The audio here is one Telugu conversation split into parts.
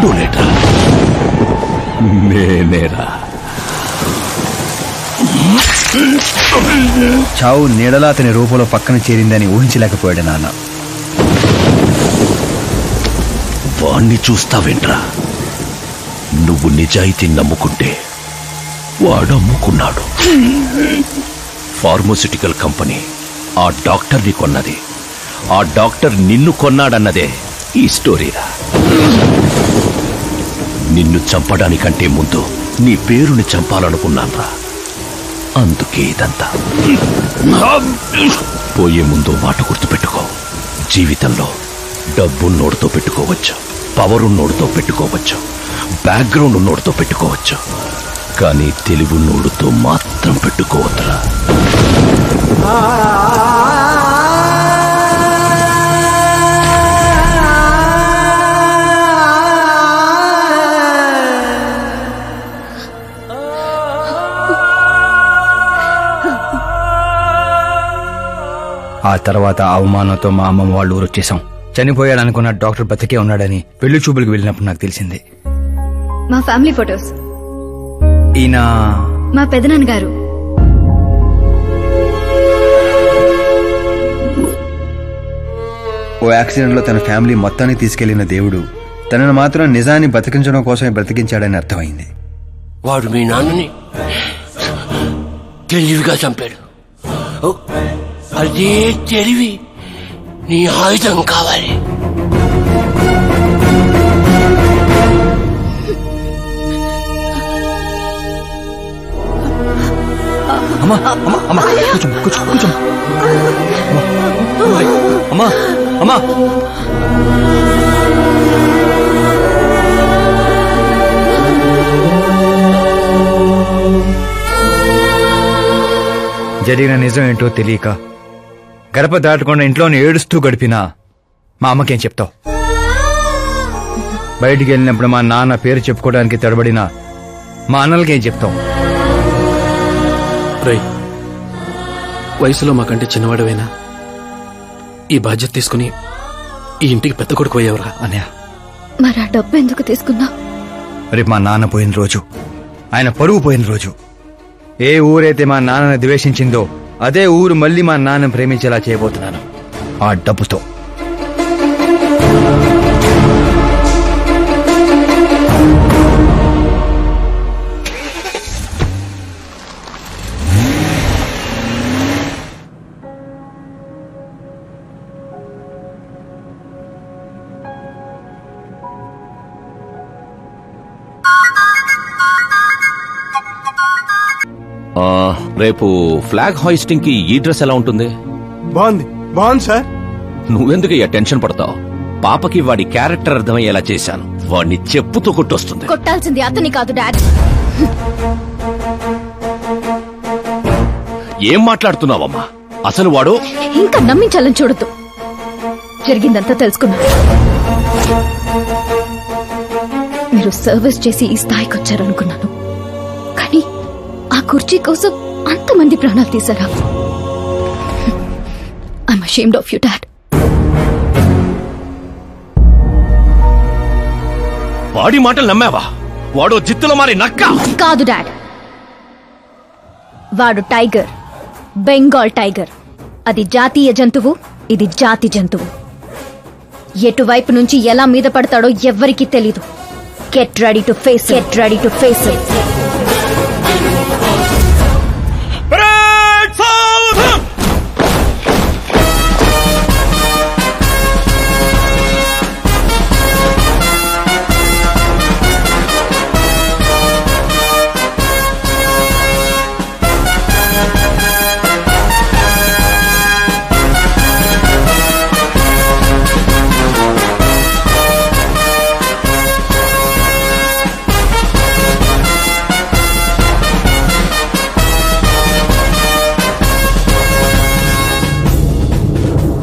ఇంకోనేట్రా, నేనేరా. చావు నీడలా అతని రూపంలో పక్కన చేరిందని ఊహించలేకపోయాడు నాన్న. వాణ్ణి చూస్తావేంట్రా? నువ్వు నిజాయితీ నమ్ముకుంటే వాడు అమ్ముకున్నాడు. ఫార్మాస్యూటికల్ కంపెనీ ఆ డాక్టర్ని కొన్నది, ఆ డాక్టర్ నిన్ను కొన్నాడన్నదే ఈ స్టోరీరా. నిన్ను చంపడానికంటే ముందు నీ పేరుని చంపాలనుకున్నాన్రా, అందుకే ఇదంతా. పోయే ముందు మాట గుర్తుపెట్టుకో, జీవితంలో డబ్బున్నోడితో పెట్టుకోవచ్చు, పవరున్నోడితో పెట్టుకోవచ్చు, బ్యాక్గ్రౌండ్ ఉన్నోడితో పెట్టుకోవచ్చు, కానీ తెలివున్నోడితో మాత్రం పెట్టుకోవద్దురా. ఆ తర్వాత అవమానంతో మా అమ్మమ్మ వాళ్ళు ఊరు వచ్చేసాం. చనిపోయాడనుకున్న డాక్టర్ బతికే ఉన్నాడని పెళ్లి చూపులకు వెళ్ళినప్పుడు నాకు తెలిసింది. మా ఫ్యామిలీ ఫొటోస్. ఈయన మా పెదనాన్నగారు. ఓ యాక్సిడెంట్ లో తన ఫ్యామిలీ మొత్తాన్ని తీసుకెళ్లిన దేవుడు తనను మాత్రం నిజాన్ని బతికించడం కోసమే బ్రతికించాడని అర్థమైంది. వాడు మీ నాన్నని తెలివిగా చంపాడు. అదే తెలివి నీ ఆయుధం కావాలి. అమ్మా అమ్మా అమ్మా కూర్చో కూర్చో కూర్చో. అమ్మా అమ్మా జరిగిన నిజం ఏంటో తెలియక గడప దాటకుండా ఇంట్లోనే ఏడుస్తూ గడిపినా మా అమ్మకేం చెప్తావు? బయటికి వెళ్ళినప్పుడు మా నాన్న పేరు చెప్పుకోవడానికి తడబడినా మా అన్నలకేం చెప్తాం? వయసులో మాకంటే చిన్నవాడవైనా ఈ బాధ్యత తీసుకుని ఈ ఇంటికి పెద్ద కొడుకు పోయేవరా అన్నయ్య. మరి ఆ డబ్బు ఎందుకు తీసుకున్నా? రేపు మా నాన్న పోయిన రోజు, ఆయన పరువు పోయిన రోజు, ఏ ఊరైతే మా నాన్నని ద్వేషించిందో అదే ఊరు మళ్ళీ మా నాన్న ప్రేమించేలా చేయబోతున్నాను ఆ డబ్బుతో. రేపు ఫ్లాగ్ హాయిస్టింగ్ కి ఈ డ్రెస్ ఎలా ఉంటుంది? బాగుంది బాగుంది సార్. నువ్వెందుకయ్యా టెన్షన్ పడతావు? పాపకి వాడి క్యారెక్టర్ అర్థమయ్యేలా చేశాను. వాడిని చెప్పుతో కొట్టొస్తుంది. కొట్టాల్సింది అతని కాదు డాడ్. ఏం మాట్లాడుతున్నావమ్మా? అసలు వాడు ఇంకా నమ్మించాలని చూడద్దు. జరిగిందంతా తెలుసుకున్నా. మీరు సర్వీస్ చేసి ఈ స్థాయికి వచ్చారనుకున్నాను, కానీ ఆ కుర్చీ కోసం అంతమంది ప్రాణాలు తీశారా? I am ashamed of you dad. వాడి మాటలు నమ్మావా? వాడు జిత్తులో మారి నక్క కాదు డాడ్. వాడు టైగర్, బెంగాల్ టైగర్. అది జాతీయ జంతువు, ఇది జాతి జంతువు. ఎటువైపు నుంచి ఎలా మీద పడతాడో ఎవ్వరికీ తెలీదు. Get ready to face, get ready to face it.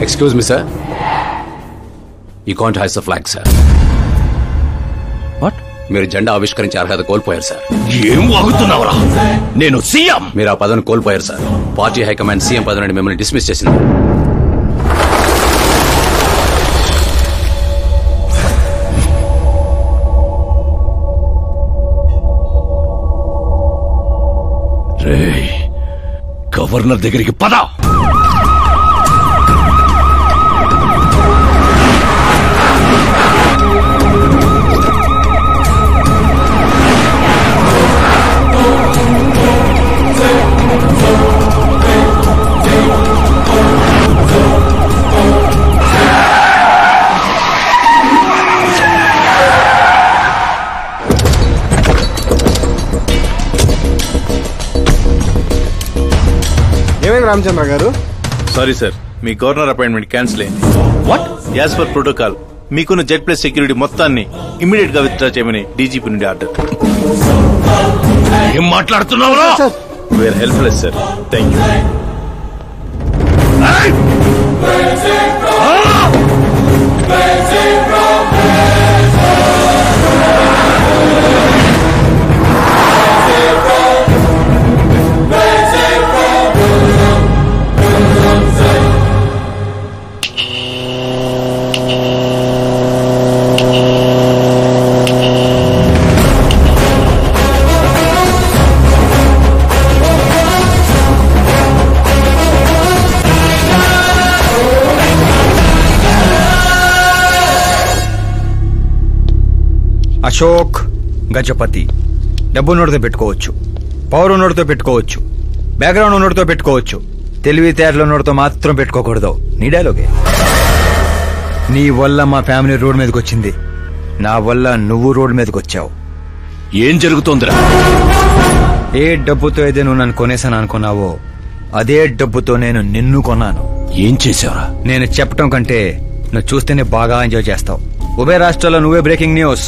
Excuse me, sir. You can't hoist the flag, sir. What? మీరు జెండా ఆవిష్కరించే అర్హత కోల్పోయారు సార్. ఏం వాగుతున్నావురా? నేను సీఎం. మీరు ఆ పదవిని కోల్పోయారు సార్. పార్టీ హైకమాండ్ సీఎం పదవి నుండి మిమ్మల్ని డిస్మిస్ చేసింది. రేయ్, గవర్నర్ దగ్గరికి పద. ఏమైంది రామచంద్ర గారు? సారీ సార్, మీ గవర్నర్ అపాయింట్మెంట్ క్యాన్సిల్ అయింది. వాట్? యాజ్ పర్ ప్రోటోకాల్ మీకున్న జెడ్ ప్లస్ సెక్యూరిటీ మొత్తాన్ని ఇమీడియట్ గా విత్డ్రా చేయమని డీజీపీ నుండి ఆర్డర్. ఏం మాట్లాడుతున్నావు? We are helpless sir. Thank you. Ashok Gajapathi. డబ్బు నోటితో పెట్టుకోవచ్చు, పవర్ నోటితో పెట్టుకోవచ్చు, బ్యాక్గ్రౌండ్ నోటితో పెట్టుకోవచ్చు, తెలివితేటల నోటితో మాత్రం పెట్టుకోకూడదు. నీ డైలాగే. నీ వల్ల మా ఫ్యామిలీ రోడ్ మీదకి వచ్చింది, నా వల్ల నువ్వు రోడ్ మీదకి వచ్చావు. ఏం జరుగుతోందిరా? ఏ డబ్బుతో అయితే నువ్వు నన్ను కొనేసాను అనుకున్నావో అదే డబ్బుతో నేను నిన్ను కొన్నాను. ఏం చేశావురా? నేను చెప్పటం కంటే నువ్వు చూస్తేనే బాగా ఎంజాయ్ చేస్తావు. ఉభయ రాష్ట్రాల్లో నువ్వే breaking news.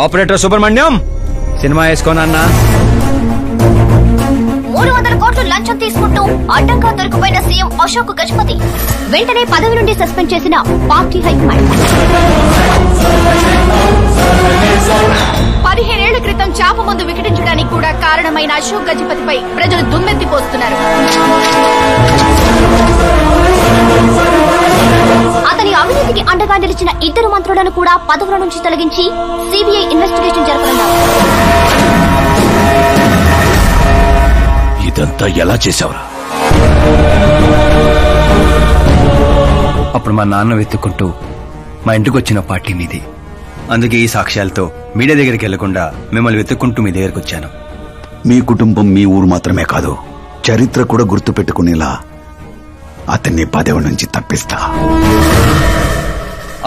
Operator Subrahmanyam, cinema వేసుకోనన్నా. 300 కోట్లు లంచం తీసుకుంటూ అడ్డంగా దొరికిపోయిన సీఎం అశోక్ గజపతి వెంటనే పదవి నుండి సస్పెండ్ చేసిన పార్టీ హైకమాండ్. 15 ఏళ్ల క్రితం చాప మందు వికటించడానికి కూడా కారణమైన అశోక్ గజపతిపై ప్రజలు దుమ్మెత్తిపోస్తున్నారు. అతని అవినీతికి అండగా నిలిచిన 2 మంత్రులను కూడా పదవుల నుంచి తొలగించి సిబిఐ ఇన్వెస్టిగేషన్ జరపనున్నారు. ఇదంతా ఎలా చేశావురా? అప్పుడు మా నాన్న వెతుక్కుంటూ మా ఇంటికి వచ్చిన పార్టీ మీది. అందుకే ఈ సాక్ష్యాలతో మీడియా దగ్గరికి వెళ్లకుండా మిమ్మల్ని వెతుక్కుంటూ మీ దగ్గరకు వచ్చాను. మీ కుటుంబం, మీ ఊరు మాత్రమే కాదు, చరిత్ర కూడా గుర్తు పెట్టుకునేలా అతన్ని పదవి నుంచి తప్పిస్తా.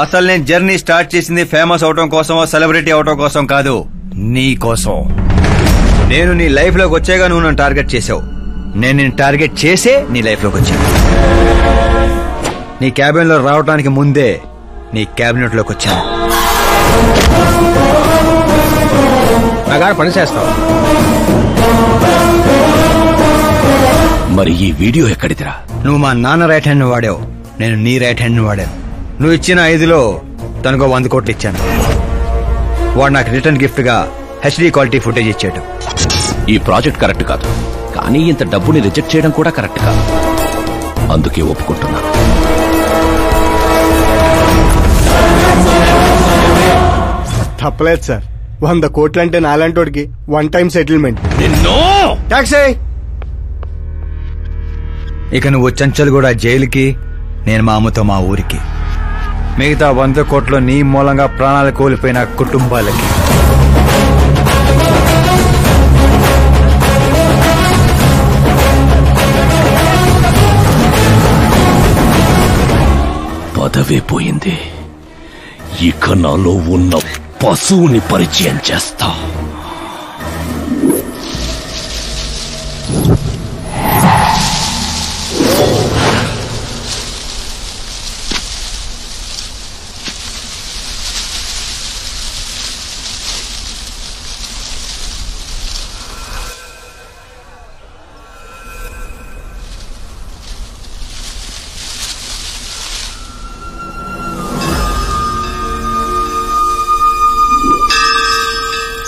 అసలు నేను జర్నీ స్టార్ట్ చేసింది ఫేమస్ అవటం కోసం, సెలబ్రిటీ అవటం కోసం కాదు, నీ కోసం. నేను నీ లైఫ్ లోకి వచ్చేగా నువ్వు నన్ను టార్గెట్ చేసావు. నేను నిన్ను టార్గెట్ చేసే నీ లైఫ్ లోకి వచ్చాను. నీ క్యాబిన్ లో రావడానికి ముందే నీ క్యాబినెట్ లోకి వచ్చాను. నాగా పని చేస్తావు. మరి ఈ వీడియో ఎక్కడిదిరా? నువ్వు మా నాన్న రైట్ హ్యాండ్ వాడావు, నేను నీ రైట్ హ్యాండ్ వాడాను. నువ్వు ఇచ్చిన 5లో తనకు 100 కోట్లు ఇచ్చాను. వాడు నాకు రిటర్న్ గిఫ్ట్ గా హెచ్డీ క్వాలిటీ ఫుటేజ్ ఇచ్చాడు. ఈ ప్రాజెక్ట్ కరెక్ట్ కాదు, కానీ ఇంత డబ్బుని రిజెక్ట్ చేయడం కూడా కరెక్ట్ కాదు. అందుకే ఒప్పుకుంటున్నా. తప్పలేదు సార్. 100 కోట్లంటే నాలాంటోడికి 1 time settlement. ట్యాక్సీ. ఇక నువ్వు చంచల్ కూడా జైలుకి, నేను మా అమ్మతో మా ఊరికి. మిగతా 100 కోట్లు నీ మూలంగా ప్రాణాలు కోల్పోయిన కుటుంబాలకి. పదవే పోయింది, ఇక నాలో ఉన్న పశువుని పరిచయం చేస్తా.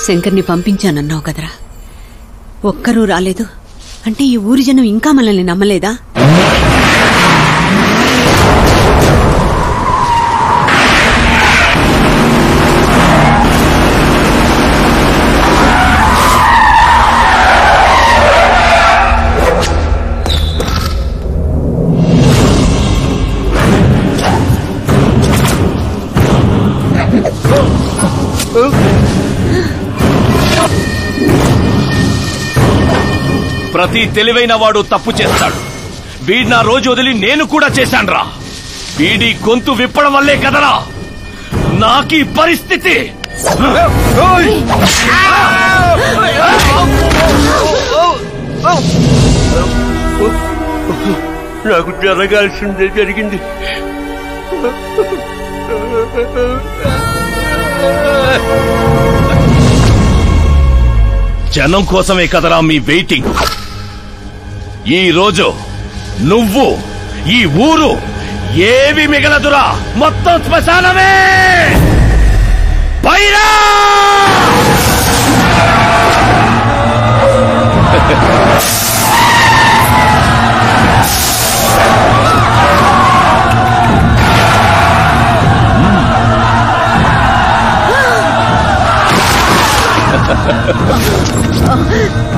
శంకర్ని పంపించానన్నావు కదరా, ఒక్కరూ రాలేదు అంటే ఈ ఊరి జనం ఇంకా మనల్ని నమ్మలేదా? ప్రతి తెలివైన వాడు తప్పు చేస్తాడు. వీడి నా రోజు వదిలి నేను కూడా చేశాన్రా. వీడి గొంతు విప్పడం వల్లే కదరా నాకీ పరిస్థితి. నాకు జరగాల్సిందే జరిగింది. జనం కోసమే కదరా మీ వెయిటింగ్. ఈ రోజు నువ్వు ఈ ఊరు ఏవి మిగలదురా, మొత్తం శ్మశానమే. పైరా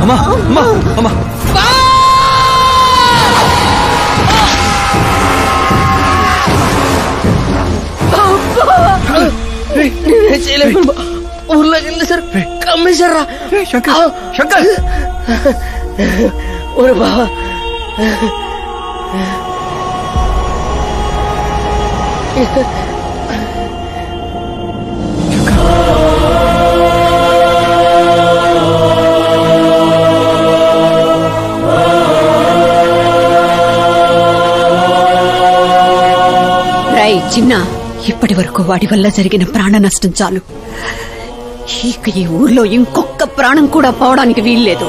అమ్మా అమ్మా అమ్మా నేనే చేయలేదు. ఊర్లోకి వెళ్ళి సార్ కమ్మేశారా. శంకర్ శంకర్ ఒరే బావా, రై చిన్న, ఇప్పటి వరకు వాడి వల్ల జరిగిన ప్రాణ నష్టం చాలు. ఇక ఈ ఊర్లో ఇంకొక ప్రాణం కూడా పోవడానికి వీల్లేదు.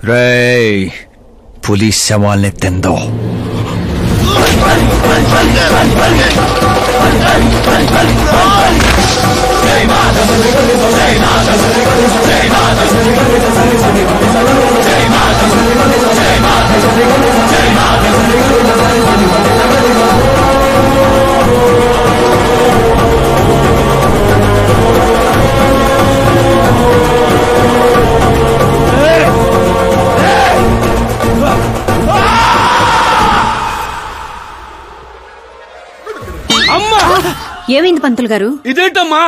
రేయ్ పులి శవాల్ని తిందో. ఏమైంది పంతులు గారు? ఇదేంటమ్మా,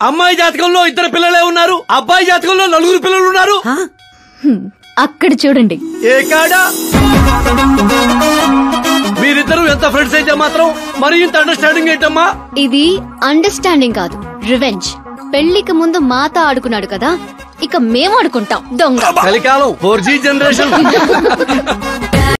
అమ్మాయి జాతకంలో 2 పిల్లలే ఉన్నారు, అబ్బాయి జాతకంలో 4 పిల్లలు ఉన్నారు. అక్కడ చూడండి. ఏ కాడా మీరిద్దరు ఎంత ఫ్రెండ్స్ అయితే మాత్రం మరి ఇంత అండర్స్టాండింగ్ ఏంటమ్మా? ఇది అండర్స్టాండింగ్ కాదు, రివెంజ్. పెళ్లికి ముందు మాత ఆడుకున్నాడు కదా, ఇక మేము ఆడుకుంటాం దొంగ. కలికాలం 4G జనరేషన్.